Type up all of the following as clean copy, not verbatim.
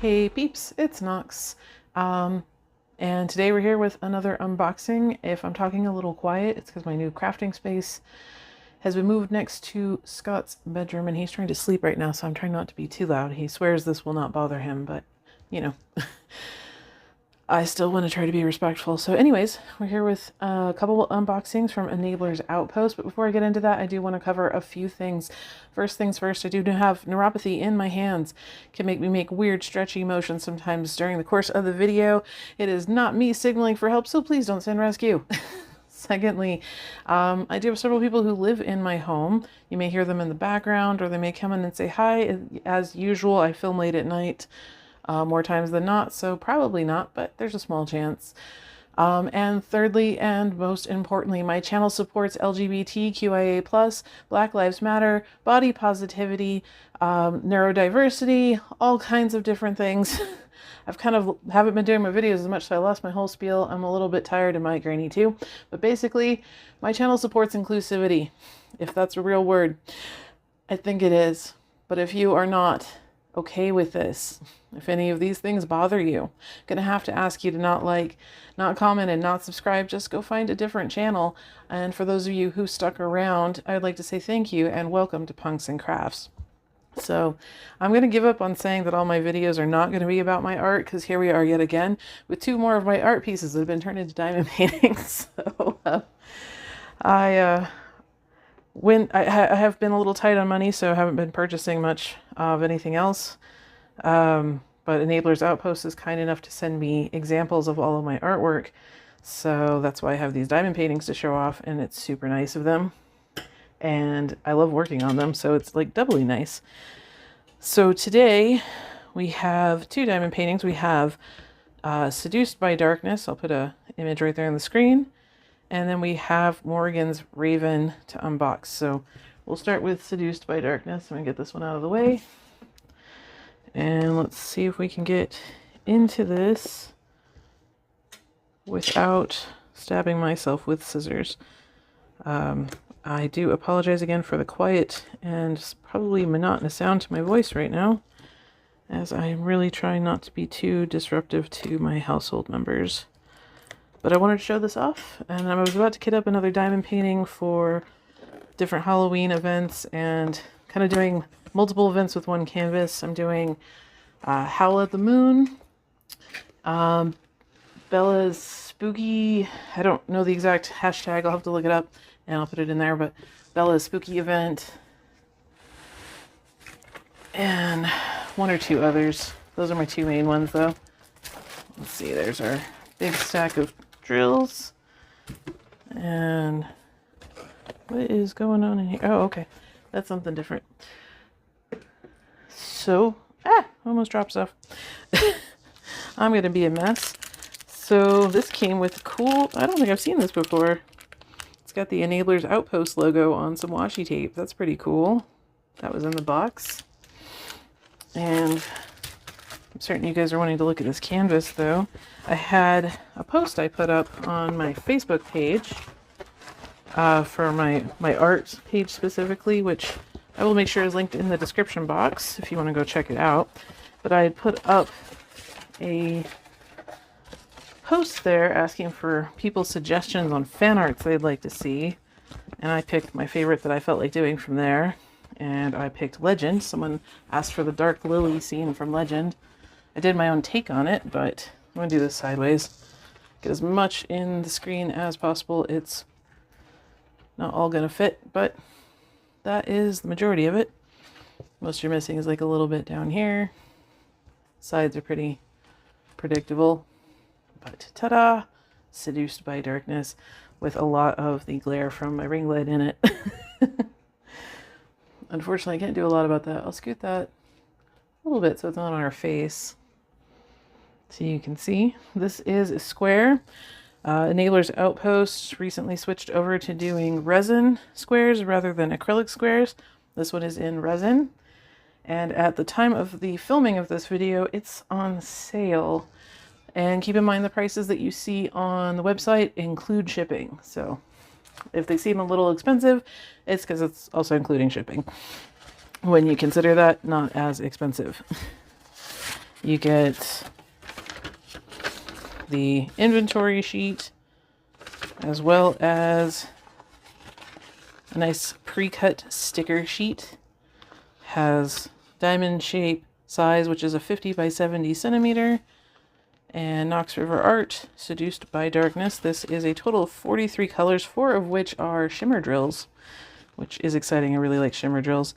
Hey peeps, it's Nox. And today we're here with another unboxing. If I'm talking a little quiet, it's because my new crafting space has been moved next to Scott's bedroom and he's trying to sleep right now, so I'm trying not to be too loud. He swears this will not bother him, but you know, I still want to try to be respectful. So anyways, we're here with a couple unboxings from Enabler's Outpost. But before I get into that, I do want to cover a few things. First things first, I do have neuropathy in my hands. Can make me make weird stretchy motions sometimes during the course of the video. It is not me signaling for help, so please don't send rescue. Secondly, I do have several people who live in my home. You may hear them in the background, or they may come in and say hi. As usual, I film late at night. More times than not, so probably not, but there's a small chance. And thirdly, and most importantly, my channel supports LGBTQIA+, Black Lives Matter, body positivity, neurodiversity, all kinds of different things. I've kind of haven't been doing my videos as much, so I lost my whole spiel. I'm a little bit tired and migraine-y too. But basically, my channel supports inclusivity, if that's a real word. I think it is. But if you are not okay with this, if any of these things bother you, I'm gonna have to ask you to not like, not comment, and not subscribe. Just go find a different channel. And for those of you who stuck around, I'd like to say thank you and welcome to Punks and Crafts. So I'm going to give up on saying that all my videos are not going to be about my art, because here we are yet again with two more of my art pieces that have been turned into diamond paintings. So I have been a little tight on money, so I haven't been purchasing much of anything else. But Enabler's Outpost is kind enough to send me examples of all of my artwork. So that's why I have these diamond paintings to show off, and it's super nice of them. And I love working on them, so it's like doubly nice. So today we have two diamond paintings. We have Seduced by Darkness. I'll put an image right there on the screen. And then we have Morrigan's Raven to unbox. So we'll start with Seduced by Darkness. I'm going to get this one out of the way. And let's see if we can get into this without stabbing myself with scissors. I do apologize again for the quiet and probably monotonous sound to my voice right now, as I'm really trying not to be too disruptive to my household members. But I wanted to show this off, and I was about to kit up another diamond painting for different Halloween events and kind of doing multiple events with one canvas. I'm doing Howl at the Moon, Bella's Spooky, I don't know the exact hashtag, I'll have to look it up and I'll put it in there, but Bella's Spooky event, and one or two others. Those are my two main ones though. Let's see, there's our big stack of drills. And what is going on in here? Oh, okay. That's something different. So, almost dropped stuff. I'm going to be a mess. So this came with cool, I don't think I've seen this before. It's got the Enabler's Outpost logo on some washi tape. That's pretty cool. That was in the box. And I'm certain you guys are wanting to look at this canvas though. I had a post I put up on my Facebook page for my art page specifically, which I will make sure is linked in the description box if you want to go check it out. But I had put up a post there asking for people's suggestions on fan arts they'd like to see, and I picked my favorite that I felt like doing from there, and I picked Legend. Someone asked for the Dark Lily scene from Legend. I did my own take on it, but I'm going to do this sideways. Get as much in the screen as possible. It's not all going to fit, but that is the majority of it. Most you're missing is like a little bit down here. Sides are pretty predictable. But ta-da! Seduced by Darkness, with a lot of the glare from my ring light in it. Unfortunately, I can't do a lot about that. I'll scoot that a little bit so it's not on our face. So you can see, this is a square. Enabler's Outpost recently switched over to doing resin squares rather than acrylic squares. This one is in resin. And at the time of the filming of this video, it's on sale. And keep in mind the prices that you see on the website include shipping. So if they seem a little expensive, it's because it's also including shipping. When you consider that not as expensive. You get the inventory sheet, as well as a nice pre-cut sticker sheet. Has diamond shape size, which is a 50 by 70 centimeter, and Knox River Art, Seduced by Darkness. This is a total of 43 colors, 4 of which are shimmer drills, which is exciting. I really like shimmer drills.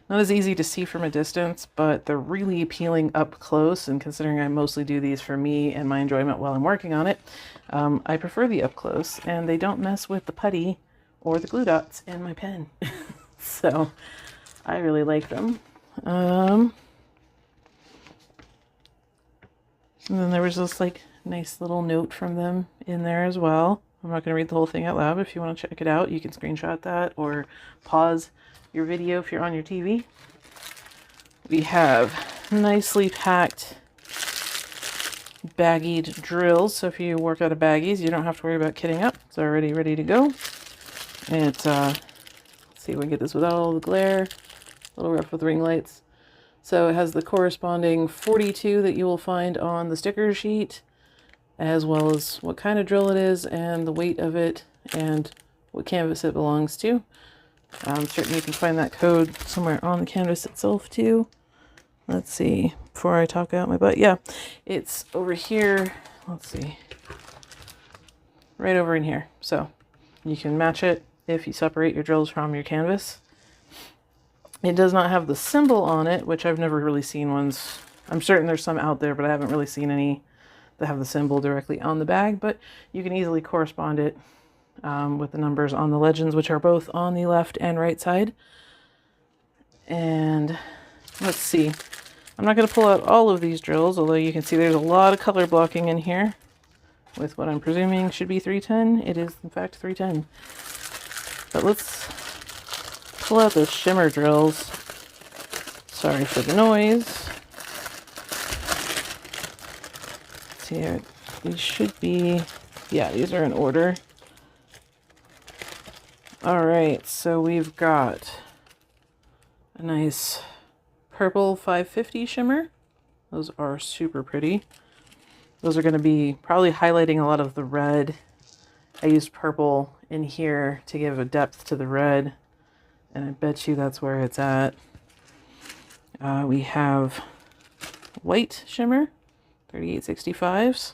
Not as easy to see from a distance, but they're really appealing up close, and considering I mostly do these for me and my enjoyment while I'm working on it, I prefer the up close, and they don't mess with the putty or the glue dots in my pen. So I really like them. And then there was this like nice little note from them in there as well. I'm not going to read the whole thing out loud, but if you want to check it out, you can screenshot that or pause your video if you're on your TV. We have nicely packed baggied drills, so if you work out of baggies, you don't have to worry about kitting up. It's already ready to go. And it's, let's see if we can get this without all the glare. A little rough with ring lights. So it has the corresponding 42 that you will find on the sticker sheet, as well as what kind of drill it is and the weight of it and what canvas it belongs to. I'm certain you can find that code somewhere on the canvas itself too. Let's see, before I talk out my butt. Yeah, it's over here. Let's see. Right over in here. So you can match it if you separate your drills from your canvas. It does not have the symbol on it, which I've never really seen ones. I'm certain there's some out there, but I haven't really seen any that have the symbol directly on the bag, but you can easily correspond it with the numbers on the legends, which are both on the left and right side. And let's see. I'm not going to pull out all of these drills, although you can see there's a lot of color blocking in here with what I'm presuming should be 310. It is, in fact, 310. But let's pull out those shimmer drills. Sorry for the noise. Let's see here. These should be, yeah, these are in order. All right, so we've got a nice purple 550 shimmer. Those are super pretty. Those are going to be probably highlighting a lot of the red. I used purple in here to give a depth to the red, and I bet you that's where it's at. We have white shimmer, 3865s,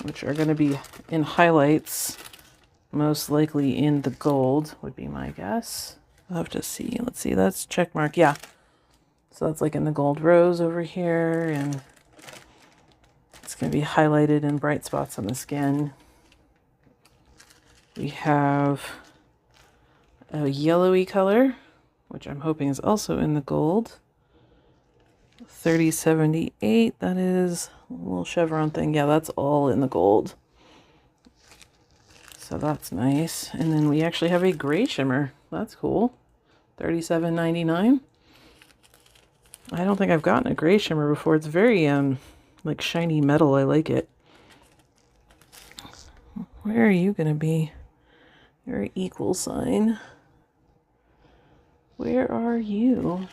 which are going to be in highlights. Most likely in the gold would be my guess. I'll have to see. Let's see, that's check mark. Yeah. So that's like in the gold rose over here, and it's going to be highlighted in bright spots on the skin. We have a yellowy color, which I'm hoping is also in the gold. 3078, that is a little chevron thing. Yeah, that's all in the gold. So that's nice. And then we actually have a gray shimmer. That's cool. 37.99. I don't think I've gotten a gray shimmer before. It's very like shiny metal. I like it. Where are you gonna be? You're an equal sign. Where are you?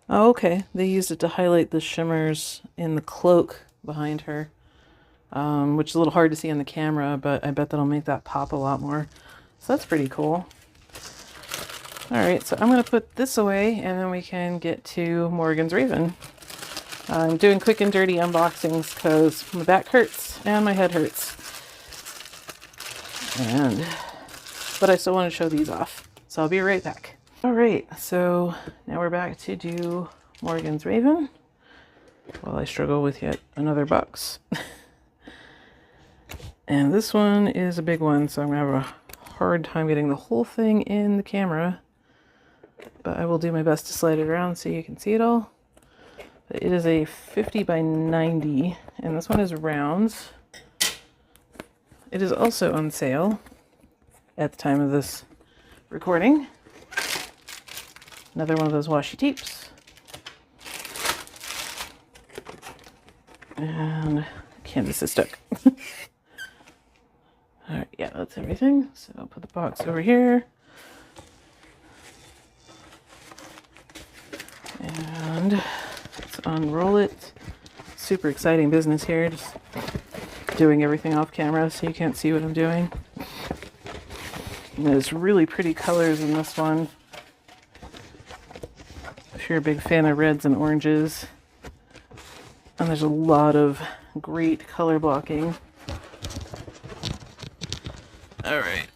Oh, okay. They used it to highlight the shimmers in the cloak behind her. Which is a little hard to see on the camera, but I bet that'll make that pop a lot more. So that's pretty cool. All right, so I'm going to put this away, and then we can get to Morrigan's Raven. I'm doing quick and dirty unboxings because my back hurts and my head hurts. But I still want to show these off, so I'll be right back. All right, so now we're back to do Morrigan's Raven while I struggle with yet another box. And this one is a big one, so I'm going to have a hard time getting the whole thing in the camera. But I will do my best to slide it around so you can see it all. But it is a 50 by 90, and this one is rounds. It is also on sale at the time of this recording. Another one of those washi tapes. And canvas is stuck. Alright, yeah, that's everything. So I'll put the box over here. And And let's unroll it. Super exciting business here. Just doing everything off camera so you can't see what I'm doing. And there's really pretty colors in this one. If you're a big fan of reds and oranges. And there's a lot of great color blocking. Alright.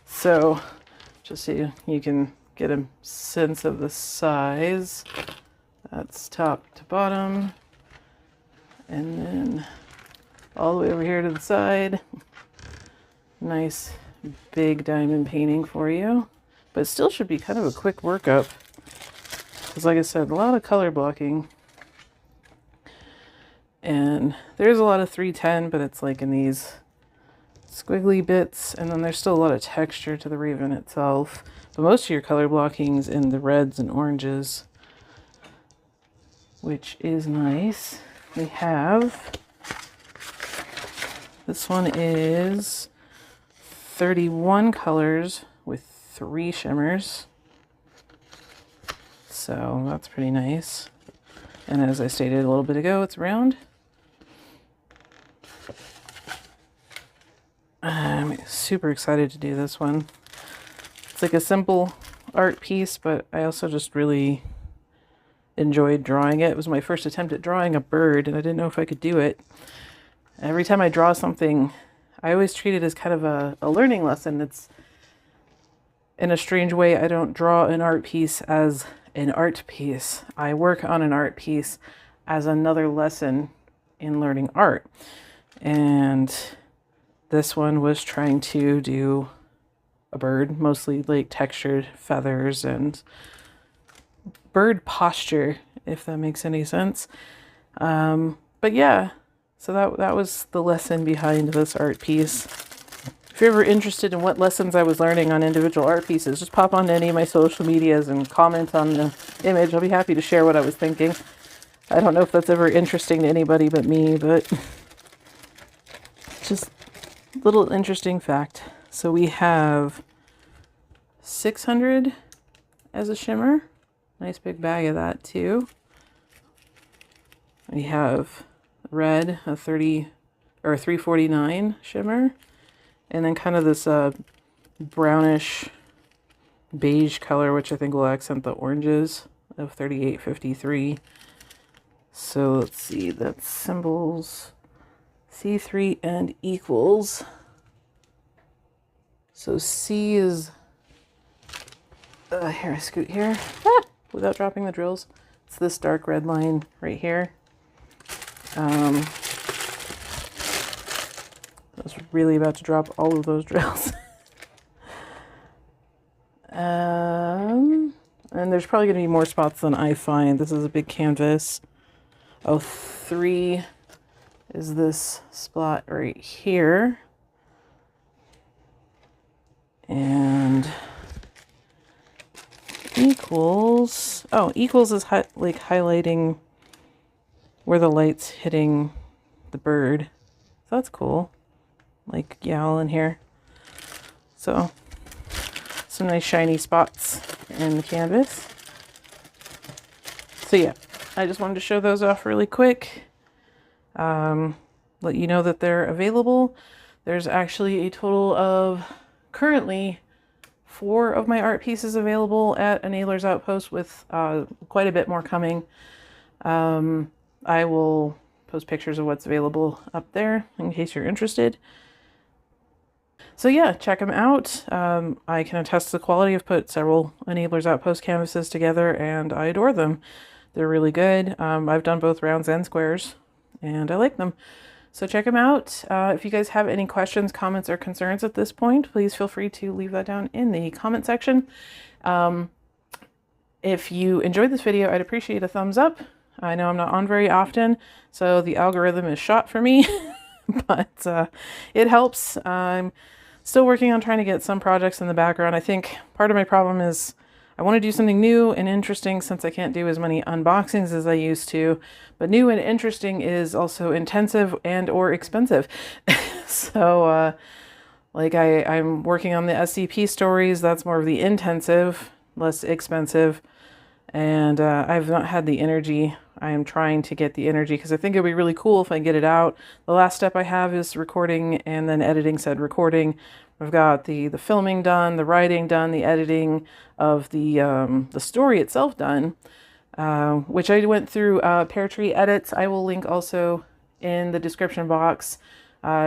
So, just so you can get a sense of the size. That's top to bottom. And then all the way over here to the side. Nice big diamond painting for you. But it still should be kind of a quick workup. Because like I said, a lot of color blocking. And there's a lot of 310, but it's like in these squiggly bits. And then there's still a lot of texture to the raven itself. But most of your color blocking is in the reds and oranges, which is nice. We have, this one is 31 colors with 3 shimmers. So that's pretty nice. And as I stated a little bit ago, it's round. I'm super excited to do this one. It's like a simple art piece, but I also just really enjoyed drawing it. It was my first attempt at drawing a bird, and I didn't know if I could do it. Every time I draw something, I always treat it as kind of a learning lesson. It's, in a strange way, I don't draw an art piece as an art piece. I work on an art piece as another lesson in learning art. And this one was trying to do a bird, mostly like textured feathers and bird posture, if that makes any sense. But yeah, so that was the lesson behind this art piece. If you're ever interested in what lessons I was learning on individual art pieces, just pop onto any of my social medias and comment on the image. I'll be happy to share what I was thinking. I don't know if that's ever interesting to anybody but me, but just a little interesting fact. So we have 600 as a shimmer. Nice big bag of that too. We have red, a 30 or a 349 shimmer, and then kind of this brownish beige color, which I think will accent the oranges, of 3853. So let's see, that's symbols C3 and equals. So C is here, I scoot here without dropping the drills. It's this dark red line right here. I was really about to drop all of those drills. And there's probably going to be more spots than I find. This is a big canvas. Oh, 3 is this spot right here. And equals, oh, equals is like highlighting where the light's hitting the bird. So that's cool. Like yowl in here. So some nice shiny spots in the canvas. So yeah, I just wanted to show those off really quick. Let you know that they're available. There's actually a total of currently 4 of my art pieces available at Enabler's Outpost, with quite a bit more coming. I will post pictures of what's available up there in case you're interested. So yeah, check them out. I can attest to the quality. I've put several Enabler's Outpost canvases together and I adore them. They're really good. I've done both rounds and squares and I like them. So check them out. If you guys have any questions, comments, or concerns at this point, please feel free to leave that down in the comment section. If you enjoyed this video, I'd appreciate a thumbs up. I know I'm not on very often, so the algorithm is shot for me, but it helps. I'm still working on trying to get some projects in the background. I think part of my problem is I want to do something new and interesting since I can't do as many unboxings as I used to, but new and interesting is also intensive and or expensive. So like I'm working on the SCP stories. That's more of the intensive, less expensive. and I've not had the energy. I am trying to get the energy because I think it'd be really cool if I get it out. The last step I have is recording and then editing said recording. I've got the filming done, the writing done, the editing of the story itself done, which I went through Peartree Edits. I will link also in the description box.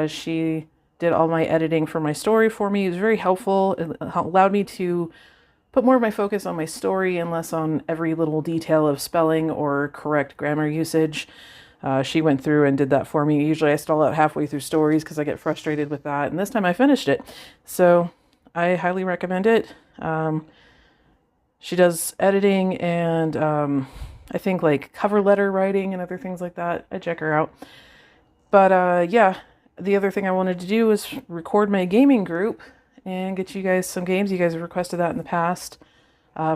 She did all my editing for my story for me. It was very helpful. It allowed me to put more of my focus on my story and less on every little detail of spelling or correct grammar usage. She went through and did that for me. Usually I stall out halfway through stories because I get frustrated with that. And this time I finished it. So I highly recommend it. She does editing and I think like cover letter writing and other things like that. I check her out. But yeah, the other thing I wanted to do was record my gaming group and get you guys some games. You guys have requested that in the past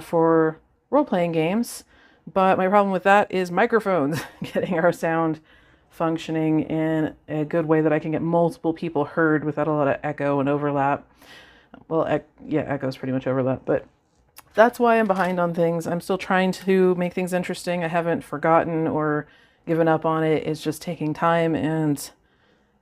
for role-playing games. But my problem with that is microphones, getting our sound functioning in a good way that I can get multiple people heard without a lot of echo and overlap. Well, yeah, echoes pretty much overlap, but that's why I'm behind on things. I'm still trying to make things interesting. I haven't forgotten or given up on it. It's just taking time and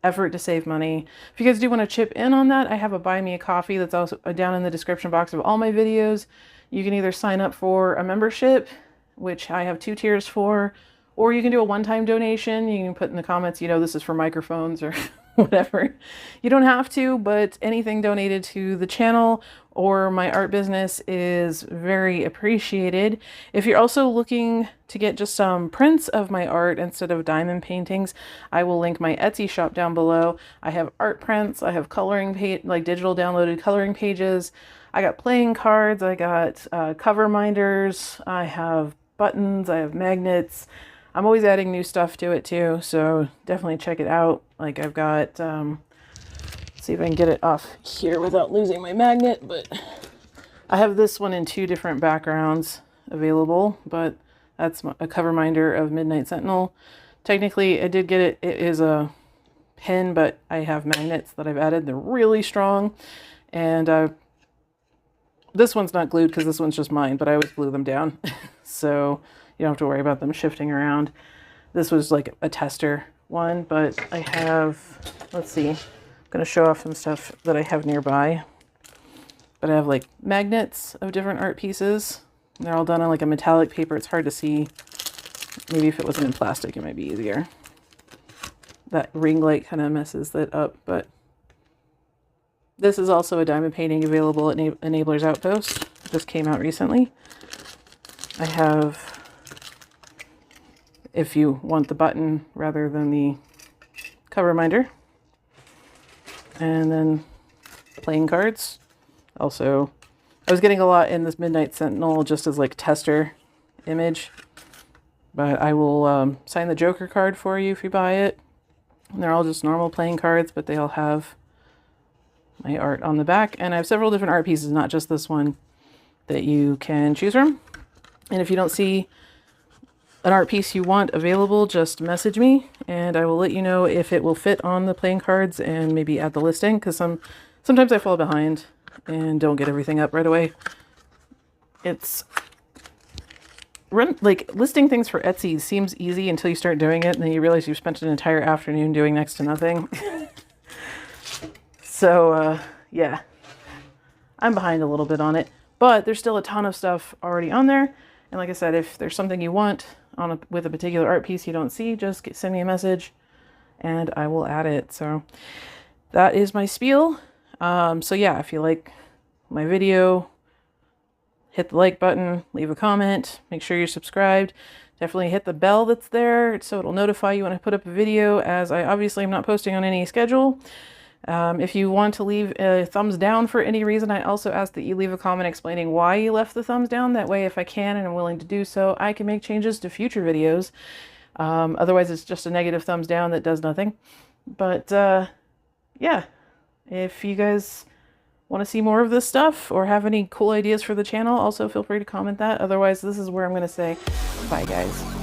effort to save money. If you guys do want to chip in on that, I have a buy me a coffee that's also down in the description box of all my videos. You can either sign up for a membership, which I have 2 tiers for, or you can do a one-time donation. You can put in the comments, you know, this is for microphones or whatever. You don't have to, but anything donated to the channel or my art business is very appreciated. If you're also looking to get just some prints of my art instead of diamond paintings, I will link my Etsy shop down below. I have art prints, I have coloring page, like digital downloaded coloring pages. I got playing cards, I got cover minders, I have buttons, I have magnets. I'm always adding new stuff to it too, so definitely check it out. Like I've got, let's see if I can get it off here without losing my magnet, but I have this one in 2 different backgrounds available, but that's a cover minder of Midnight Sentinel. Technically, I did get it. It is a pen, but I have magnets that I've added. They're really strong, and this one's not glued because this one's just mine, but I always glue them down. So you don't have to worry about them shifting around. This was like a tester one, but I have, let's see, I'm going to show off some stuff that I have nearby. But I have like magnets of different art pieces. They're all done on like a metallic paper. It's hard to see. Maybe if it wasn't in plastic, it might be easier. That ring light kind of messes that up, but this is also a diamond painting available at Enabler's Outpost. It just came out recently. I have, if you want the button rather than the cover minder. And then playing cards. Also, I was getting a lot in this Midnight Sentinel just as like tester image. But I will sign the Joker card for you if you buy it. And they're all just normal playing cards, but they all have my art on the back. And I have several different art pieces, not just this one, that you can choose from. And if you don't see an art piece you want available, just message me and I will let you know if it will fit on the playing cards and maybe add the listing, because sometimes I fall behind and don't get everything up right away. It's like listing things for Etsy seems easy until you start doing it and then you realize you've spent an entire afternoon doing next to nothing. So yeah, I'm behind a little bit on it, but there's still a ton of stuff already on there. And like I said, if there's something you want with a particular art piece you don't see, just send me a message and I will add it. So that is my spiel. So yeah, if you like my video, hit the like button, leave a comment, make sure you're subscribed. Definitely hit the bell that's there so it'll notify you when I put up a video, as I obviously am not posting on any schedule. If you want to leave a thumbs down for any reason, I also ask that you leave a comment explaining why you left the thumbs down. That way, if I can and I'm willing to do so, I can make changes to future videos. Otherwise, it's just a negative thumbs down that does nothing. But yeah, if you guys want to see more of this stuff or have any cool ideas for the channel, also feel free to comment that. Otherwise, this is where I'm going to say bye, guys.